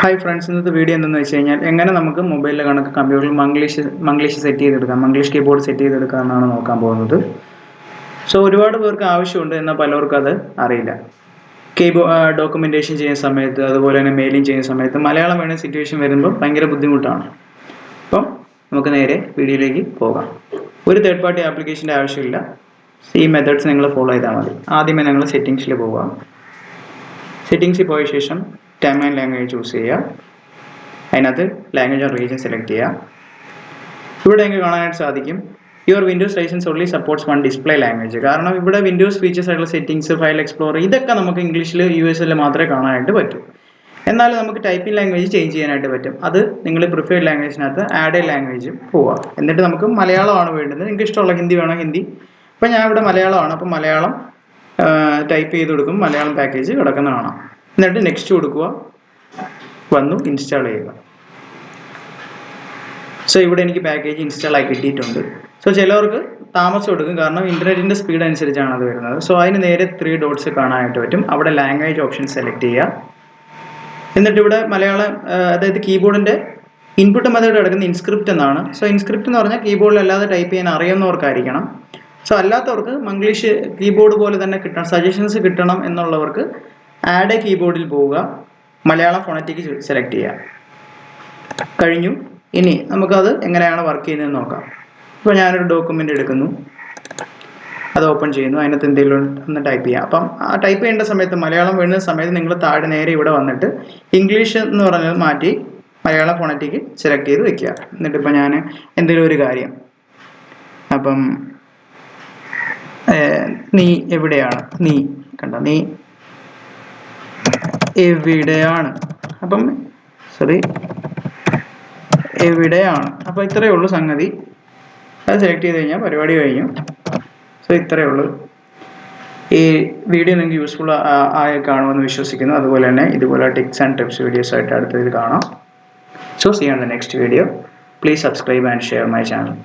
Hi friends, ഇന്നത്തെ video എന്തെന്ന് വെച്ച് കഴിഞ്ഞാൽ എങ്ങനെ നമുക്ക് മൊബൈലിലെ കണക്ക് കമ്പ്യൂട്ടറിൽ മംഗ്ലീഷ് സെറ്റ് ചെയ്തെടുക്കാം, മംഗ്ലീഷ് കീബോർഡ് സെറ്റ് ചെയ്തെടുക്കാം എന്നാണ് നോക്കാൻ പോകുന്നത്. സോ ഒരുപാട് പേർക്ക് ആവശ്യമുണ്ട്, എന്നാൽ പലർക്കും അത് അറിയില്ല. ഡോക്യുമെൻറ്റേഷൻ ചെയ്യുന്ന സമയത്ത്, അതുപോലെ തന്നെ മെയിലിംഗ് ചെയ്യുന്ന സമയത്ത് മലയാളം വേണ്ട സിറ്റുവേഷൻ വരുമ്പോൾ ഭയങ്കര ബുദ്ധിമുട്ടാണ്. അപ്പം നമുക്ക് നേരെ വീഡിയോയിലേക്ക് പോകാം. ഒരു തേർഡ് പാർട്ടി ആപ്ലിക്കേഷൻ്റെ ആവശ്യമില്ല. ഈ മെത്തേഡ്സ് നിങ്ങൾ ഫോളോ ചെയ്താൽ മതി. ആദ്യമേ നിങ്ങൾ സെറ്റിങ്സിൽ പോകാം. സെറ്റിങ്സിൽ പോയ ശേഷം ടൈം ആൻഡ് ലാംഗ്വേജ് ചൂസ് ചെയ്യുക. അതിനകത്ത് ലാംഗ്വേജ് ആൻഡ് റീജിയൻ സെലക്ട് ചെയ്യുക. ഇവിടെ എനിക്ക് കാണാനായിട്ട് സാധിക്കും your Windows license only supports one display language. കാരണം ഇവിടെ വിൻഡോസ് ഫീച്ചേഴ്സ് ആയിട്ടുള്ള സെറ്റിങ്സ്, ഫയൽ എക്സ്പ്ലോറർ, ഇതൊക്കെ നമുക്ക് ഇംഗ്ലീഷിൽ US മാത്രമേ കാണാനായിട്ട് പറ്റൂ. എന്നാൽ നമുക്ക് ടൈപ്പിംഗ് ലാംഗ്വേജ് ചേഞ്ച് ചെയ്യാനായിട്ട് പറ്റും. അത് നിങ്ങൾ പ്രിഫേർഡ് ലാംഗ്വേജിനകത്ത് ആഡ് എ ലാംഗ്വേജ് പോവുക. എന്നിട്ട് നമുക്ക് മലയാളമാണ് വേണ്ടത്. നിങ്ങൾക്ക് ഇഷ്ടമുള്ള ഹിന്ദി വേണോ ഹിന്ദി. അപ്പോൾ ഞാൻ ഇവിടെ മലയാളമാണ്, അപ്പോൾ മലയാളം ടൈപ്പ് ചെയ്ത് കൊടുക്കും. മലയാളം പാക്കേജ് കിടക്കുന്നതാണ്. എന്നിട്ട് നെക്സ്റ്റ് കൊടുക്കുക. വന്നു ഇൻസ്റ്റാൾ ചെയ്യുക. സോ ഇവിടെ എനിക്ക് പാക്കേജ് ഇൻസ്റ്റാൾ ആയി കിട്ടിയിട്ടുണ്ട്. സോ ചിലവർക്ക് താമസം എടുക്കും, കാരണം ഇൻ്റർനെറ്റിൻ്റെ സ്പീഡ് അനുസരിച്ചാണ് അത് വരുന്നത്. സോ അതിന് നേരെ 3 ഡോട്ട്സ് കാണാനായിട്ട് പറ്റും. അവിടെ ലാംഗ്വേജ് ഓപ്ഷൻ സെലക്ട് ചെയ്യുക. എന്നിട്ട് ഇവിടെ മലയാളം, അതായത് കീബോർഡിൻ്റെ ഇൻപുട്ട് മെത്തേഡ് കിടക്കുന്ന ഇൻസ്ക്രിപ്റ്റ് എന്നാണ്. സോ ഇൻസ്ക്രിപ്റ്റ് എന്ന് പറഞ്ഞാൽ കീബോർഡിൽ അല്ലാതെ ടൈപ്പ് ചെയ്യാൻ അറിയുന്നവർക്കായിരിക്കണം. സോ അല്ലാത്തവർക്ക് മംഗ്ലീഷ് കീബോർഡ് പോലെ തന്നെ കിട്ടണം, സജഷൻസ് കിട്ടണം എന്നുള്ളവർക്ക് ആഡ് എ കീബോർഡിൽ പോവുക. മലയാളം ഫോണറ്റിക് സെലക്ട് ചെയ്യുക. കഴിഞ്ഞു. ഇനി നമുക്കത് എങ്ങനെയാണ് വർക്ക് ചെയ്യുന്നതെന്ന് നോക്കാം. ഇപ്പോൾ ഞാനൊരു ഡോക്യുമെൻ്റ് എടുക്കുന്നു, അത് ഓപ്പൺ ചെയ്യുന്നു. അതിനകത്ത് എന്തെങ്കിലും ഒന്ന് ടൈപ്പ് ചെയ്യാം. അപ്പം ആ ടൈപ്പ് ചെയ്യേണ്ട സമയത്ത്, മലയാളം വരുന്ന സമയത്ത് നിങ്ങൾ താഴെ നേരെ ഇവിടെ വന്നിട്ട് ഇംഗ്ലീഷ് എന്ന് പറഞ്ഞത് മാറ്റി മലയാളം ഫോണറ്റിക് സെലക്ട് ചെയ്ത് വെക്കുക. എന്നിട്ട് ഇപ്പം ഞാൻ എന്തെങ്കിലും ഒരു കാര്യം, അപ്പം നീ എവിടെയാണ്, നീ കണ്ട, നീ എവിടെയാണ്, അപ്പം എവിടെയാണ്. അപ്പോൾ ഇത്രയേ ഉള്ളൂ സംഗതി. അത് സെലക്ട് ചെയ്ത് കഴിഞ്ഞാൽ പരിപാടി കഴിഞ്ഞു. സോ ഇത്രയേ ഉള്ളൂ. ഈ വീഡിയോ നിങ്ങൾക്ക് യൂസ്ഫുൾ ആയി കാണുമെന്ന് വിശ്വസിക്കുന്നു. അതുപോലെ തന്നെ ഇതുപോലെ ടിപ്സ് ആൻഡ് ടിപ്സ് വീഡിയോസ് ആയിട്ട് അടുത്തതിൽ കാണാം. So see on the next video. Please subscribe and share my channel.